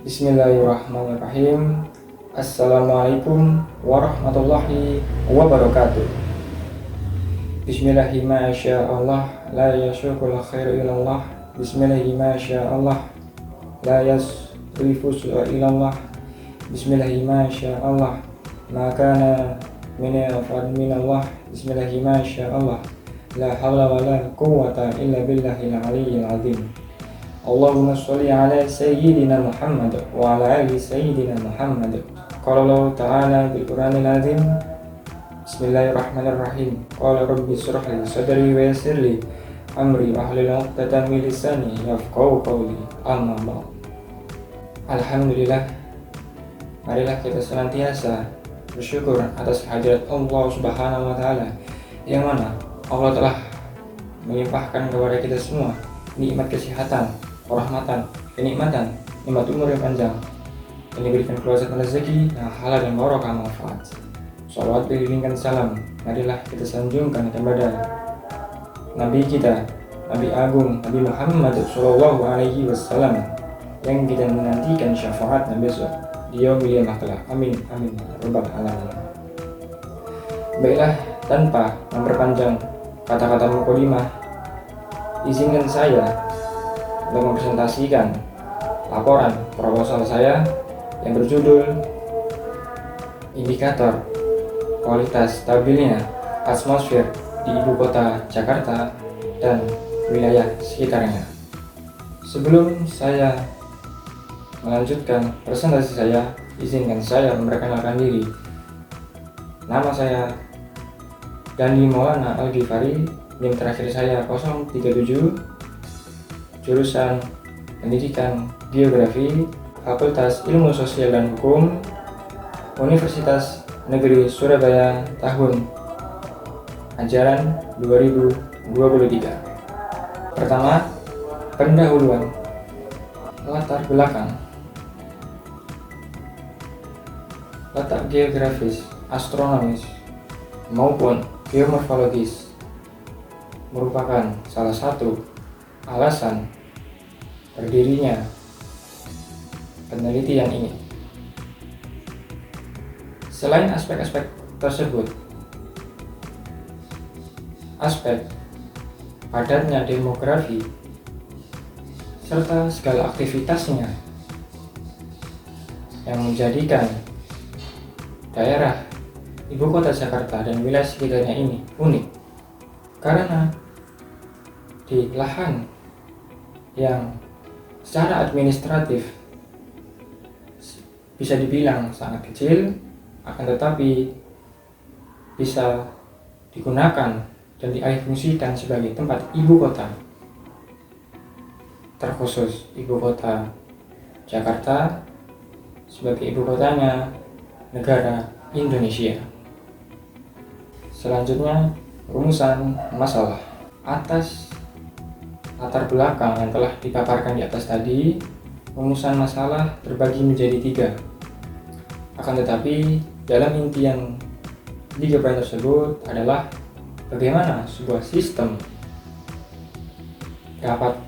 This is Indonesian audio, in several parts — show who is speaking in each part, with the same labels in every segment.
Speaker 1: Bismillahirrahmanirrahim. Assalamualaikum warahmatullahi wabarakatuh. Bismillahirrahmanirrahim. La yashukul khairu ilallah. Bismillahirrahmanirrahim. La yasrifu su'a ilallah. Bismillahirrahmanirrahim. Makana minallah. Bismillahirrahmanirrahim. La hawla wa la quwwata illa billahil aliyyil azim. Allahumma sholli ala sayyidina Muhammad wa ala ali sayyidina Muhammad. Qala Allah ta'ala bil Qur'anil azim. Bismillahirrahmanirrahim. Qala rabbi shrah li sadri wa yassir li amri wahlul 'uqdatam min lisani yafqahu qawli. Amma ba'd. Alhamdulillah, marilah kita senantiasa bersyukur atas kehadirat Allah Subhanahu wa taala, yang mana Allah telah melimpahkan kepada kita semua nikmat kesehatan, rahmatan, kenikmatan, nikmat umur yang panjang, yang diberikan keluasan rezeki yang halal dan barokah manfaat. Salawat beriringan salam marilah kita sanjungkan kepada Nabi kita, Nabi Agung, Nabi Muhammad Sallallahu Alaihi Wasallam, yang kita menantikan syafaatnya besok di yaumil qiyamah. Amin amin rabbal alamin. Baiklah, tanpa memperpanjang kata-kata mukadimah, izinkan saya untuk mempresentasikan laporan proposal saya yang berjudul Indikator Kualitas Stabilnya Atmosfer di Ibu Kota Jakarta dan Wilayah Sekitarnya. Sebelum saya melanjutkan presentasi saya, izinkan saya memperkenalkan diri. Nama saya Dandi Maulana Al-Ghifari, NIM terakhir saya 037, jurusan Pendidikan Geografi, Fakultas Ilmu Sosial dan Hukum, Universitas Negeri Surabaya, tahun ajaran 2023. Pertama, pendahuluan. Latar belakang. Letak geografis, astronomis, maupun geomorfologis merupakan salah satu alasan berdirinya penelitian ini. Selain aspek-aspek tersebut, aspek padatnya demografi serta segala aktivitasnya yang menjadikan daerah Ibu Kota Jakarta dan wilayah sekitarnya ini unik, karena di lahan yang secara administratif bisa dibilang sangat kecil, akan tetapi bisa digunakan dan dialihfungsikan sebagai tempat ibu kota, terkhusus ibu kota Jakarta sebagai ibu kotanya negara Indonesia. Selanjutnya, rumusan masalah. Atas latar belakang yang telah dipaparkan di atas tadi, rumusan masalah terbagi menjadi 3. Akan tetapi, dalam intian 3 poin tersebut adalah bagaimana sebuah sistem dapat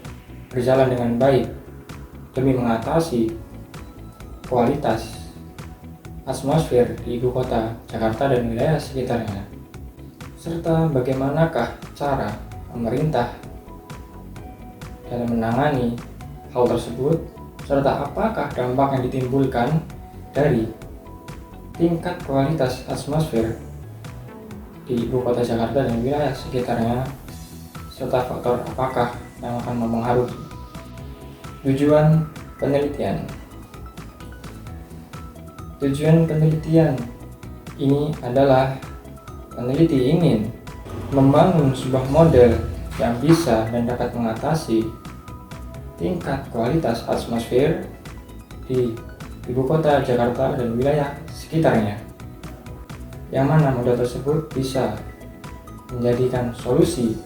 Speaker 1: berjalan dengan baik demi mengatasi kualitas atmosfer di ibu kota Jakarta dan wilayah sekitarnya, serta bagaimanakah cara pemerintah dalam menangani hal tersebut, serta apakah dampak yang ditimbulkan dari tingkat kualitas atmosfer di ibu kota Jakarta dan wilayah sekitarnya, serta faktor apakah yang akan mempengaruhi. Tujuan penelitian. Tujuan penelitian ini adalah peneliti ingin membangun sebuah model yang bisa dan dapat mengatasi tingkat kualitas atmosfer di ibu kota Jakarta dan wilayah sekitarnya, yang mana model tersebut bisa menjadikan solusi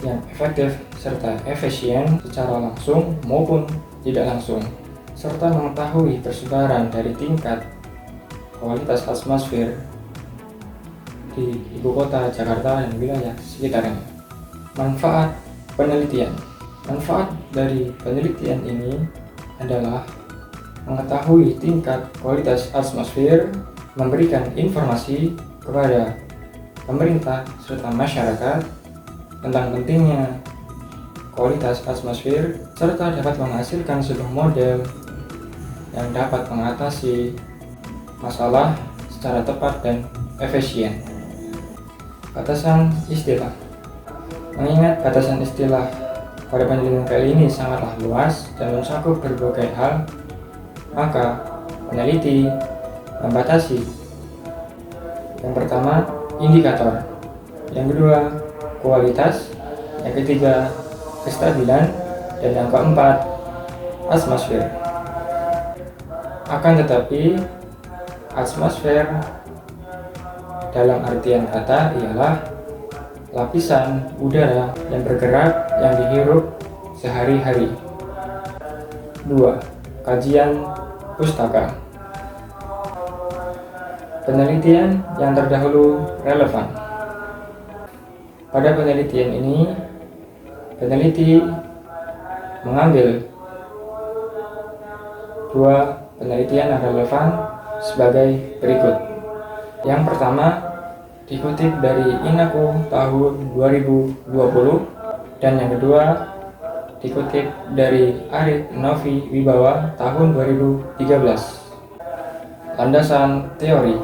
Speaker 1: yang efektif serta efisien secara langsung maupun tidak langsung, serta mengetahui persebaran dari tingkat kualitas atmosfer di ibu kota Jakarta dan wilayah sekitarnya. Manfaat penelitian. Manfaat dari penelitian ini adalah mengetahui tingkat kualitas atmosfer, memberikan informasi kepada pemerintah serta masyarakat tentang pentingnya kualitas atmosfer, serta dapat menghasilkan sebuah model yang dapat mengatasi masalah secara tepat dan efisien. Batasan istilah. Mengingat batasan istilah pada penelitian kali ini sangatlah luas dan mencakup berbagai hal, maka peneliti membatasi yang pertama indikator, yang kedua kualitas, yang ketiga kestabilan, dan yang keempat atmosfer. Akan tetapi atmosfer dalam artian kata ialah lapisan udara yang bergerak yang dihirup sehari-hari. 2. Kajian pustaka. Penelitian yang terdahulu relevan. Pada penelitian ini, peneliti mengambil 2 penelitian yang relevan sebagai berikut. Yang pertama dikutip dari Inaku tahun 2020, dan yang kedua dikutip dari Arit Novi Wibawa tahun 2013. Landasan teori.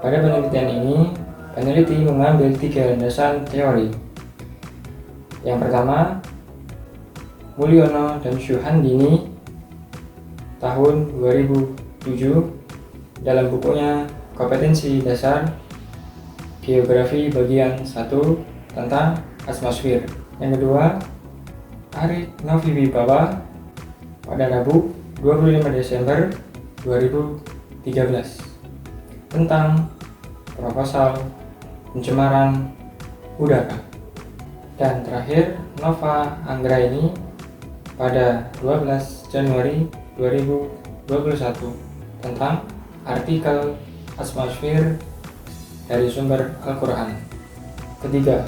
Speaker 1: Pada penelitian ini, peneliti mengambil 3 landasan teori. Yang pertama, Mulyono dan Syuhandini tahun 2007 dalam bukunya Kompetensi Dasar Geografi bagian 1 tentang atmosfer. Yang kedua, Arit Novi Wibawa pada Rabu 25 Desember 2013 tentang proposal pencemaran udara. Dan terakhir, Nova Anggraini pada 12 Januari 2021 tentang artikel atmosfer dari sumber Al-Quran. Ketiga,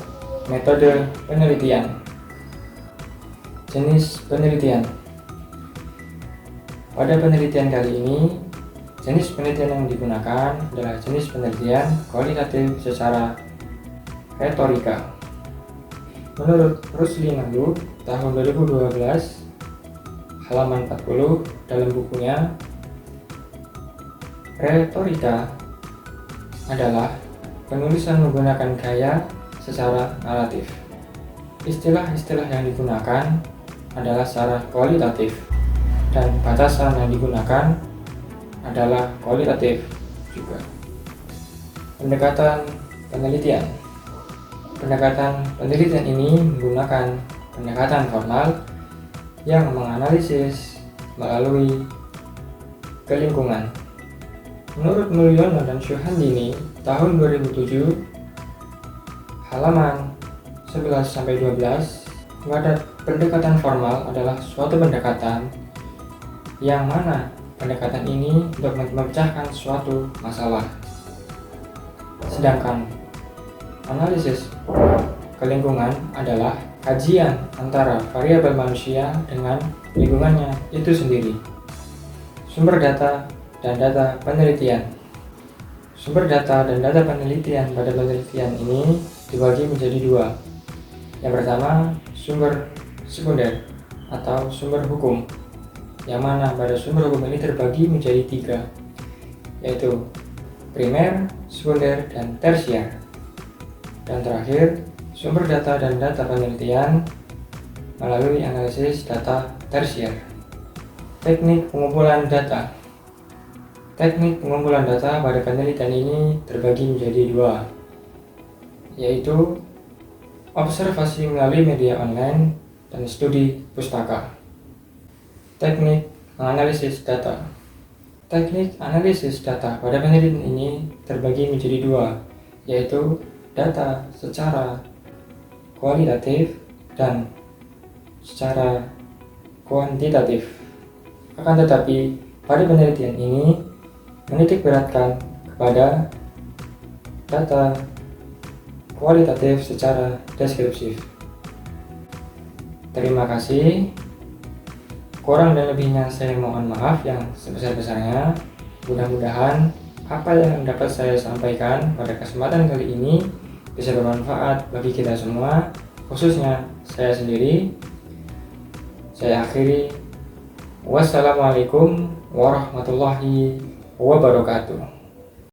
Speaker 1: metode penelitian. Jenis penelitian. Pada penelitian kali ini, jenis penelitian yang digunakan adalah jenis penelitian kualitatif secara retorika. Menurut Rusli Nandu tahun 2012 halaman 40 dalam bukunya, retorika adalah penulisan menggunakan gaya secara naratif. Istilah-istilah yang digunakan adalah secara kualitatif, dan batasan yang digunakan adalah kualitatif juga. Pendekatan penelitian. Pendekatan penelitian ini menggunakan pendekatan formal yang menganalisis melalui kelingkungan. Menurut Mulyono dan Syuhandini tahun 2007 halaman 11-12, pendekatan formal adalah suatu pendekatan yang mana pendekatan ini untuk memecahkan suatu masalah. Sedangkan analisis kelingkungan adalah kajian antara variabel manusia dengan lingkungannya itu sendiri. Sumber data dan data penelitian. Sumber data dan data penelitian pada penelitian ini dibagi menjadi 2. Yang pertama, sumber sekunder atau sumber hukum, yang mana pada sumber hukum ini terbagi menjadi 3, yaitu primer, sekunder, dan tersier. Dan terakhir, sumber data dan data penelitian melalui analisis data tersier. Teknik pengumpulan data. Teknik pengumpulan data pada penelitian ini terbagi menjadi 2, yaitu observasi melalui media online dan studi pustaka. Teknik analisis data. Teknik analisis data pada penelitian ini terbagi menjadi 2, yaitu data secara kualitatif dan secara kuantitatif. Akan tetapi, pada penelitian ini menitik beratkan kepada data kualitatif secara deskriptif. Terima kasih. Kurang dan lebihnya saya mohon maaf yang sebesar-besarnya. Mudah-mudahan apa yang dapat saya sampaikan pada kesempatan kali ini bisa bermanfaat bagi kita semua, khususnya saya sendiri. Saya akhiri. Wassalamualaikum warahmatullahi wabarakatuh.